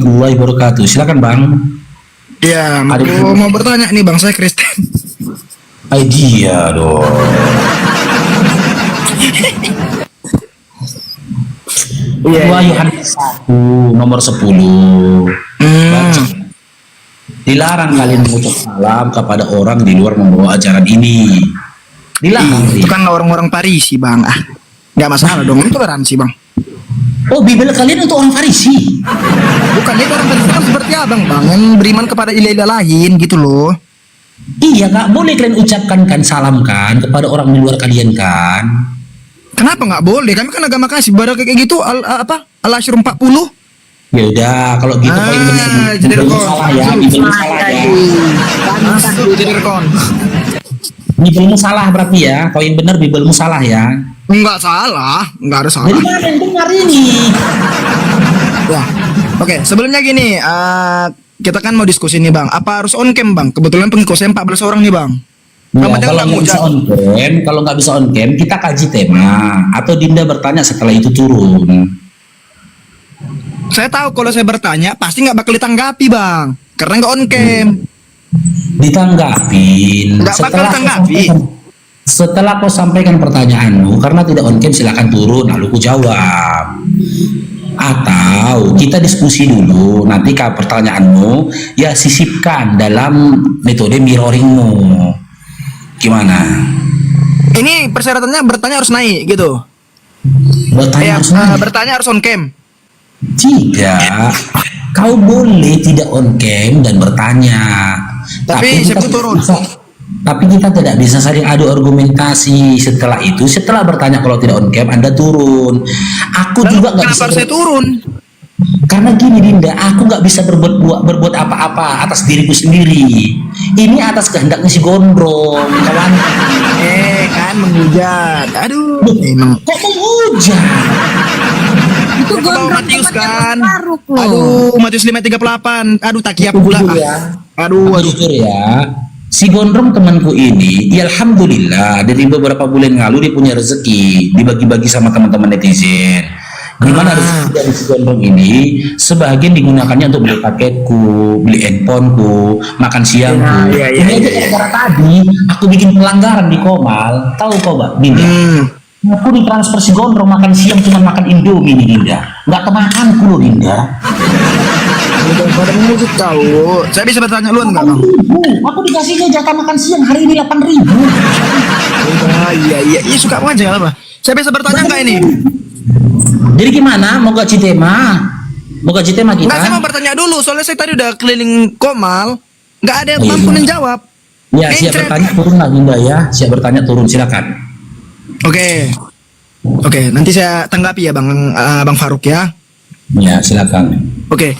warahmatullahi wabarakatuh. Silakan Bang. Ya, mau bertanya nih Bang, saya Kristen. Dia dong. Dua Yohanes 1 nomor 10. Baca. Dilarang kalian mengucap salam kepada orang di luar membawa ajaran ini. Dilarang. Itu kan orang-orang Parisi Bang. Nggak masalah dong, itu toleransi Bang. Oh, Bibel kalian untuk orang Farisi? Bukan, itu orang Parisi kan seperti abang Bang, yang beriman kepada ilah-ilah lain gitu loh. Iya, nggak boleh kalian ucapkan kan salam kan kepada orang di luar kalian kan? Kenapa nggak boleh? Kami kan agama kasih, baru kayak gitu Al-Asyur 40. Ya udah, kalau gitu kau yang benar. Jadi rekon. Salah ya, Bibelmu salah ya. Jadi rekon. Bibelmu salah berarti ya. Kau yang benar, Bibelmu salah ya. Enggak salah, enggak ada salah. Jadi mana yang benar ini? Ya. Oke, sebelumnya gini, kita kan mau diskusi nih Bang. Apa harus on cam Bang? Kebetulan pengikut saya 14 orang nih Bang. Ya, kalau nggak bisa on cam, kita kaji tema atau Dinda bertanya setelah itu turun. Saya tahu kalau saya bertanya pasti nggak bakal ditanggapi Bang, karena nggak on cam. Ditanggapin. Nggak bakal ditanggapi. Setelah kau sampaikan pertanyaanmu, karena tidak on cam silakan turun, lalu ku jawab. Atau kita diskusi dulu, nanti kalau pertanyaanmu ya sisipkan dalam metode mirroringmu. Gimana? Ini persyaratannya bertanya harus naik gitu. Bertanya harus naik. Bertanya harus on cam. Tidak, kau boleh tidak on cam dan bertanya. Tapi saya turun. Tapi kita tidak bisa saling adu argumentasi. Setelah itu, setelah bertanya kalau tidak on cam, Anda turun. Aku lalu juga nggak bisa. Kenapa saya turun? Karena gini Dinda, aku nggak bisa berbuat apa-apa atas diriku sendiri. Ini atas kehendaknya si Gondrong, kawan. Kan menghujat. Aduh, emang. Kok menghujat? Itu Gondrong Matius kan. Aduh, Matius 5:38. Aduh, takiap pula. Ya. Aduh. Jujur ya. Si Gondrong temanku ini, ya alhamdulillah dari beberapa bulan lalu dia punya rezeki, dibagi-bagi sama teman-teman netizen. Gimana rezeki dari si Gondrong ini? Sebagian digunakannya untuk beli paketku, beli handphoneku, makan siangku. Ini aja gara-gara tadi aku bikin pelanggaran di Komal. Tahu kau Mbak Dinda? Aku ditransfer si Gondrong makan siang cuma makan Indomie nih Dinda. Nggak kemakanku loh Dinda. Pada mengusut kau. Saya bisa bertanya lu enggak Bang? Aku dikasihnya jatah makan siang hari ini 8.000. Iya, suka aja apa? Saya bisa bertanya enggak ini? Jadi gimana? Mau gaji tema? Mau gaji tema kita? Enggak, saya mau bertanya dulu. Soalnya saya tadi udah keliling Komal, nggak ada yang mampu menjawab. Ya, siap bertanya turun lah Dinda ya. Siap bertanya turun, silakan. Oke, nanti saya tanggapi ya Bang Faruk ya. Ya, silakan. Oke.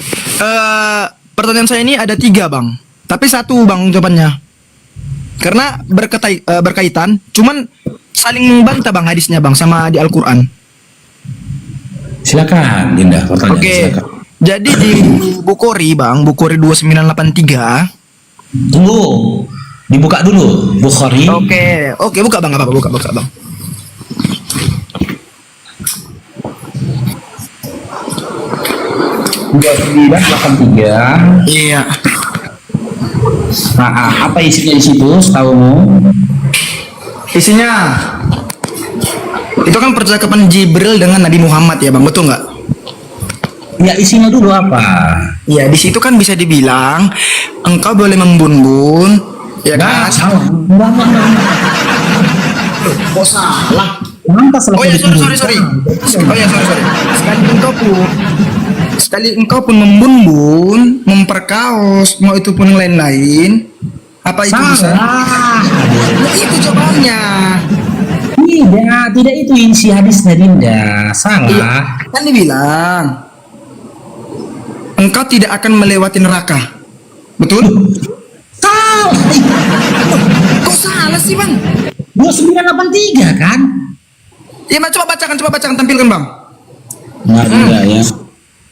Pertanyaan saya ini ada 3 Bang. Tapi 1 Bang jawabannya. Karena berkaitan, cuman saling membantah Bang hadisnya Bang sama di Al-Qur'an. Silakan Dinda, pertanyaan. Silakan. Jadi di Bukhari Bang, Bukhari 2983. Tunggu. Dibuka dulu Bukhari. Oke, buka Bang, apa buka Bang. Dua 983. Iya. Nah, apa isinya di situ setahumu? Isinya itu kan percakapan Jibril dengan Nabi Muhammad ya Bang, betul nggak? Ya, isinya dulu apa? Ya, di situ kan bisa dibilang engkau boleh membun-bun, ya kan? Salah. Kok salah? Oh ya, sorry. Oh ya, sorry. Sekali engkau pun membun-bun, memperkaos, mau itu pun lain-lain, apa itu bisa? Ya, itu jawabannya. Tidak itu isi hadisnya Dinda. Salah. Iya, kan dibilang engkau tidak akan melewati neraka. Betul? Salah. Kok salah sih Bang? 2983 kan? Ya, coba bacakan, tampilkan Bang. Enggak ya.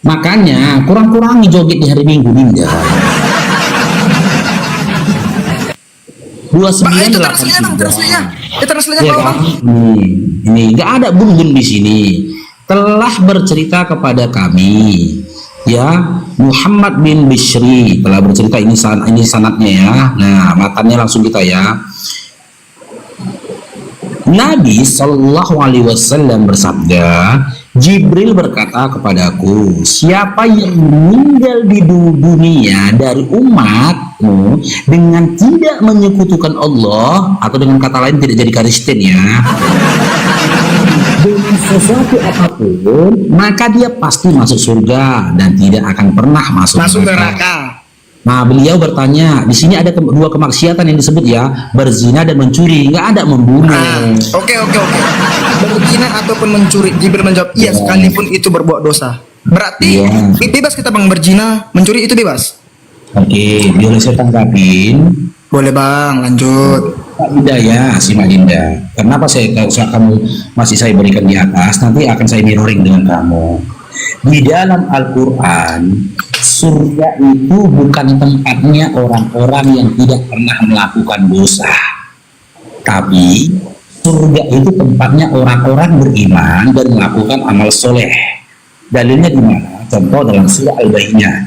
Makanya kurang-kurangi joget di hari Minggu Dinda. 2983. Translate-nya Ya Bang. kan? Ini enggak ada bun-bun di sini. Telah bercerita kepada kami ya, Muhammad bin Bishri telah bercerita, ini sanadnya ya. Nah, matanya langsung kita ya. Nabi Shallallahu Alaihi Wasallam bersabda, Jibril berkata kepadaku, siapa yang meninggal di dunia dari umatmu dengan tidak menyekutukan Allah, atau dengan kata lain tidak jadi Kristen ya, dengan sesuatu apapun, maka dia pasti masuk surga dan tidak akan pernah masuk neraka. Nah, beliau bertanya, di sini ada dua kemaksiatan yang disebut ya, berzina dan mencuri, nggak ada membunuh. Oke. Berzina ataupun mencuri, Jibril menjawab, iya sekalipun itu berbuat dosa. Berarti bebas kita bang, berzina, mencuri itu bebas. Oke, boleh saya tanggapin? Boleh bang, lanjut. Pak Dinda ya, si Mak Dinda. Kenapa kalau kamu masih saya berikan di atas, nanti akan saya mirroring dengan kamu. Di dalam Al-Quran, surga itu bukan tempatnya orang-orang yang tidak pernah melakukan dosa, tapi surga itu tempatnya orang-orang beriman dan melakukan amal soleh. Dalilnya di mana? Contoh dalam surah Al-Baqarah,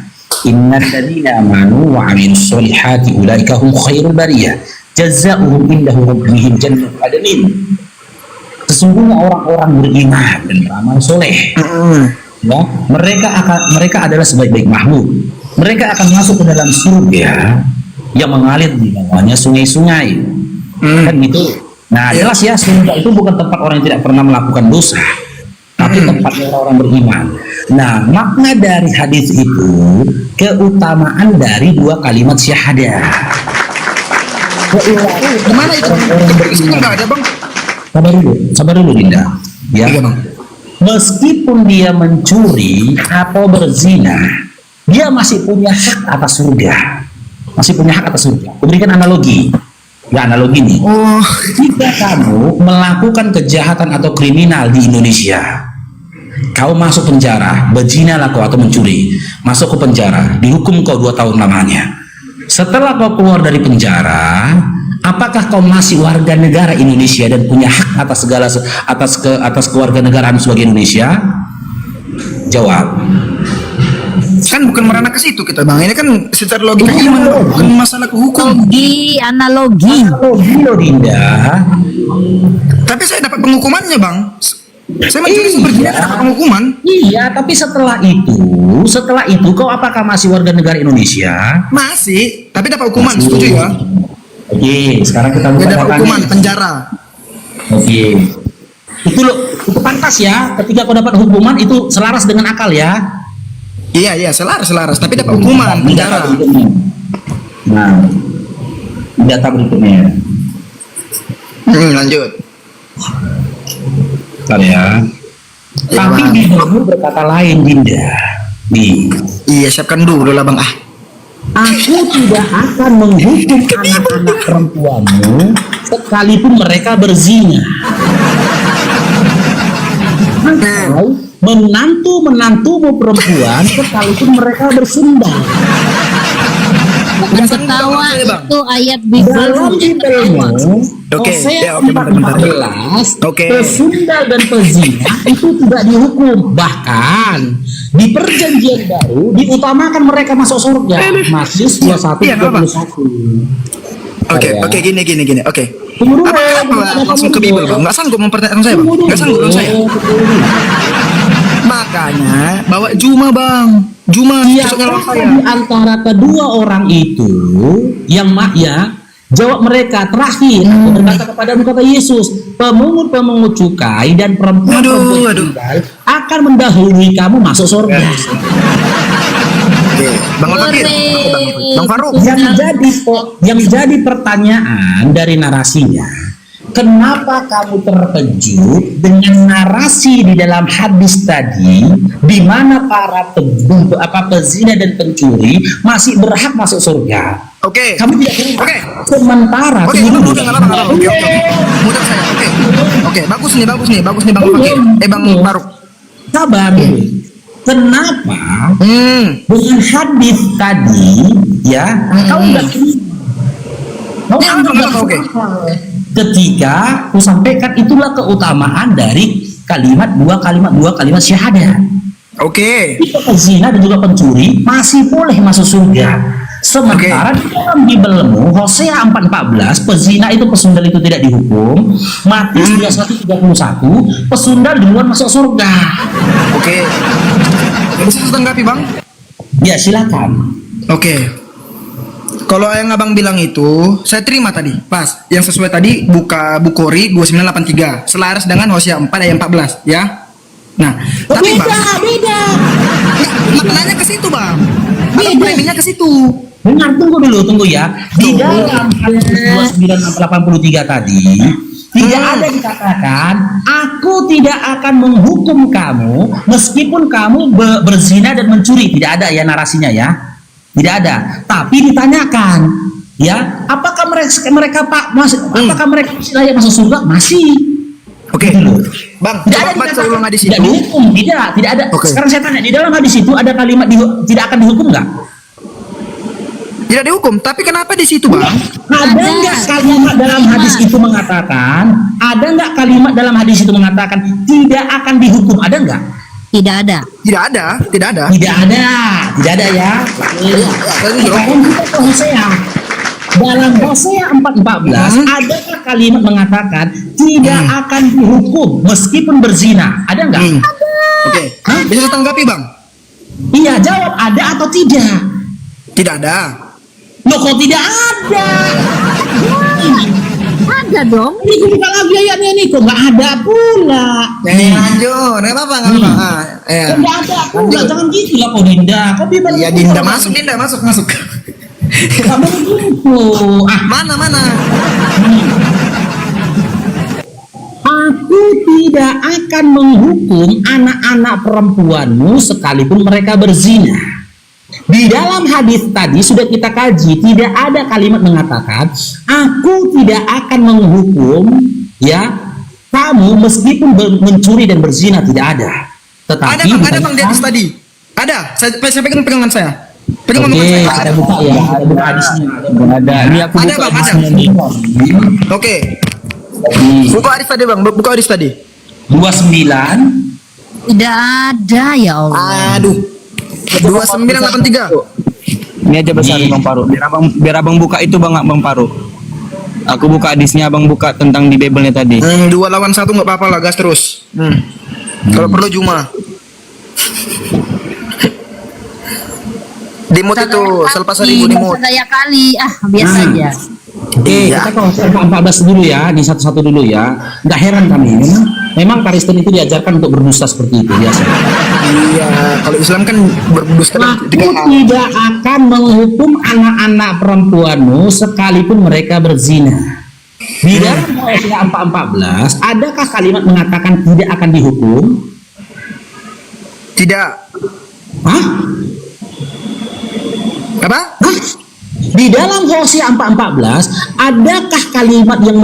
innal ladzina amanu wa 'amilus solihati ulaika hum khairul bariyah jazaohum indahu rabbihim jannatul adnin. Sesungguhnya orang-orang beriman dan beramal soleh, ya, mereka adalah sebaik-baik makhluk. Mereka akan masuk ke dalam surga yang mengalir di bawahnya sungai-sungai. Kan gitu. Nah, jelas ya, surga itu bukan tempat orang yang tidak pernah melakukan dosa, tapi tempatnya orang-orang beriman. Nah, makna dari hadis itu keutamaan dari dua kalimat syahadah. Gimana itu? Isinya nggak ada bang? Sabar dulu Dinda. Ya. Iya bang. Meskipun dia mencuri atau berzina, dia masih punya hak atas surga. Masih punya hak atas surga. Berikan analogi. Ya, analogi nih. Oh, Jika kamu melakukan kejahatan atau kriminal di Indonesia, kau masuk penjara, berzina lah kau atau mencuri, masuk ke penjara, dihukum kau 2 tahun lamanya. Setelah kau keluar dari penjara, apakah kau masih warga negara Indonesia dan punya hak atas segala atas kewarganegaraan sebagai Indonesia? Jawab. kan bukan merana ke situ kita bang. Ini kan secara logika iman, bukan masalah hukum. Analogi. Analogi loh Dinda. Tapi saya dapat penghukumannya bang. Saya mencuri seperti dapat penghukuman. Iya, tapi setelah itu kau apakah masih warga negara Indonesia? Masih, tapi dapat hukuman, Masih. setuju ya? Oke, sekarang kita Dia buka dapat datanya. hukuman penjara. Oke. Itu pantas ya. Ketika kau dapat hukuman itu selaras dengan akal ya. Iya, selaras, tapi dapat hukuman penjara. Nah, data berikutnya. Lanjut. Bentar ya. Tapi Bang. di Bible berkata lain Dinda. Nih, Iya, siapkan dulu lah bang. aku tidak akan menghukum anak-anak perempuanmu sekalipun mereka berzina. Atau menantumu perempuan sekalipun mereka bersumbang. Yang ketawa Bang. itu ayat Dalam Bible. Bibelmu, Oke, Hosea ya, oke, bentar. 4:14, Oke. pesundal dan pezina itu tidak dihukum. Bahkan di perjanjian baru diutamakan mereka masuk surga. Matius 21:21. Oke, gini. Oke. Tunggu dulu, Apa langsung ke Bible bang? Nggak sanggup mempertanyakan saya bang. Nggak sanggup dong saya. Makanya bawa Juma bang. Juma cocoknya lawan saya. Di antara kedua orang itu yang jawab mereka terakhir berkata kepadamu, kata Yesus, pemungut cukai dan perempuan-perempuan Aduh. tinggal akan mendahului kamu masuk surga. Oke, Bang Fakir. Bang Faruk. Yang jadi pertanyaan dari narasinya, kenapa kamu terkejut dengan narasi di dalam hadis tadi, di mana para pezina dan pencuri masih berhak masuk surga? Oke. Kamu tidak Oke. sementara Oke, tunggu dulu. mudah nggak apa-apa. Oke. Mudah saya. Oke, bagus nih Bang Fakir. Bang Faruk. Sabar dulu. Kenapa dengan hadis tadi kau nggak kau anggap nggak Oke. ketika aku sampaikan itulah keutamaan dari dua kalimat syahadat. Oke. Itu pezina dan juga pencuri masih boleh masuk surga. Sementara di dalam Bibelmu Hosea 4:14 pezina itu pesundal itu tidak dihukum. Matius 21:31 pesundal duluan masuk surga. Oke. Bisa tanggapi bang? Ya silakan. Oke. Kalau yang abang bilang itu saya terima tadi. Pas. Yang sesuai tadi buka Bukhari 2983 selaras dengan Hosea 4 ayat 14 ya. Nah, tapi bang, Beda. masalahnya ke situ bang. Abang Beda. framingnya ke situ. Benar, tunggu ya. Di dalam hadis 2983 tadi tidak ada dikatakan aku tidak akan menghukum kamu meskipun kamu berzina dan mencuri. Tidak ada ya narasinya ya. Tidak ada. Tapi ditanyakan ya, apakah mereka apakah mereka layak masuk surga? Masih. Oke. Gitu loh. Bang, Tidak coba ada baca dikatakan ulang hadis tidak itu. dihukum, tidak ada. Oke. Sekarang saya tanya, di dalam hadis itu ada kalimat tidak akan dihukum nggak? Tidak dihukum, tapi kenapa di situ bang? Ada nggak kalimat dalam hadis itu mengatakan? Ada nggak kalimat dalam hadis itu mengatakan tidak akan dihukum? Ada nggak? Tidak ada. Tidak ada, tidak ada. Tidak ada ya. Sekarang kita ke Hosea. Dalam Hosea 4:14 adakah kalimat mengatakan tidak akan dihukum meskipun berzina? Ada nggak? Oke. Bisa tanggapi bang? Iya, jawab ada atau tidak? Tidak ada. Loh kok tidak ada? Ada dong. Ini buka lagi ayatnya nih, kok nggak ada pula. Lanjut, nggak apa-apa, nggak apa-apa. Kok nggak ada pula, jangan gitu lah kok Dinda. Kok Bibel Iya Dinda masuk, Dinda masuk. Nggak boleh gitu. Mana? Aku tidak akan menghukum anak-anak perempuanmu sekalipun mereka berzina. Di dalam hadis tadi sudah kita kaji, tidak ada kalimat mengatakan aku tidak akan menghukum ya kamu meskipun mencuri dan berzina, tidak ada. Tetapi Ada bang di atas tadi. Ada. Saya pegang pegangan saya. Pegang Oke, pegangan saya. ada buka ya, ada buka hadisnya. Ada. Ini aku Ada, buka Bang, hadisnya nih. Oke. Nih, Buka hadis tadi bang. Buka hadis tadi. 29. Tidak ada ya Allah. Aduh. 2983. Ini aja besarin Bang Paru. Biar abang buka itu Bang Paru. Aku buka hadisnya, abang buka tentang di Bible-nya tadi. 2 lawan 1 nggak apa-apa lah, gas terus. Kalau perlu cuma. Dimut itu selepas hari ibu dimut. Daya kali. Biasa aja. Oke, kita ke Hosea 14 dulu ya, di satu-satu dulu ya. Nggak heran kami, memang Kristen itu diajarkan untuk berdusta seperti itu biasa. Iya, kalau Islam kan berdusta Aku tiga hal. tidak akan menghukum anak-anak perempuanmu sekalipun mereka berzina. Di dalam Hosea 4:14, adakah kalimat mengatakan tidak akan dihukum? Tidak. Hah? Apa? Di dalam Hosea 4:14, adakah kalimat yang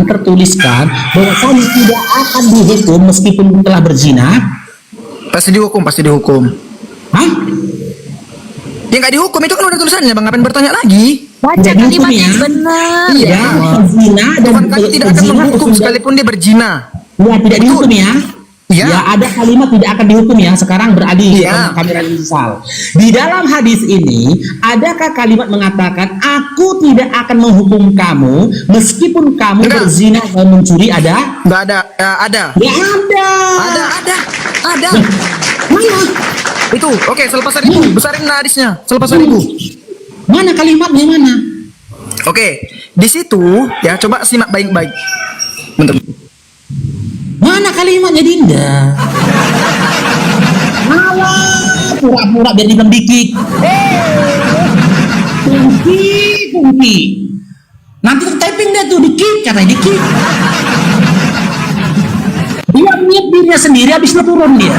tertuliskan bahwa kamu tidak akan dihukum meskipun telah berzina? Pasti dihukum. Hah? Ya nggak dihukum, itu kan udah tulisannya bang. Ngapain bertanya lagi? Baca Tidak dihukum kalimat ya? yang benar. Ya, berzina dan Tuhan kami tidak akan menghukum sekalipun dia berzina. Ya, tidak dihukum ya. Iya. Ya, ada kalimat tidak akan dihukum ya. Sekarang beralih Iya. ke kamera misal. Di dalam hadis ini, adakah kalimat mengatakan aku tidak akan menghukum kamu meskipun kamu Enggak. berzina dan mencuri? Ada? Nggak ada. Ada. Ya ada. Ada. Mana? Itu. Oke, selepas hari ibu. Besarin hadisnya. Selepas hari ibu. Mana kalimatnya mana? Oke. Di situ ya coba simak baik-baik. Bentar. Mana kalimatnya Dinda? Alah, pura-pura biar dibilang dikit. Tungki. Nanti typing dia tuh dikit, katanya dikit. Dia niat dirinya sendiri, habis itu turun dia.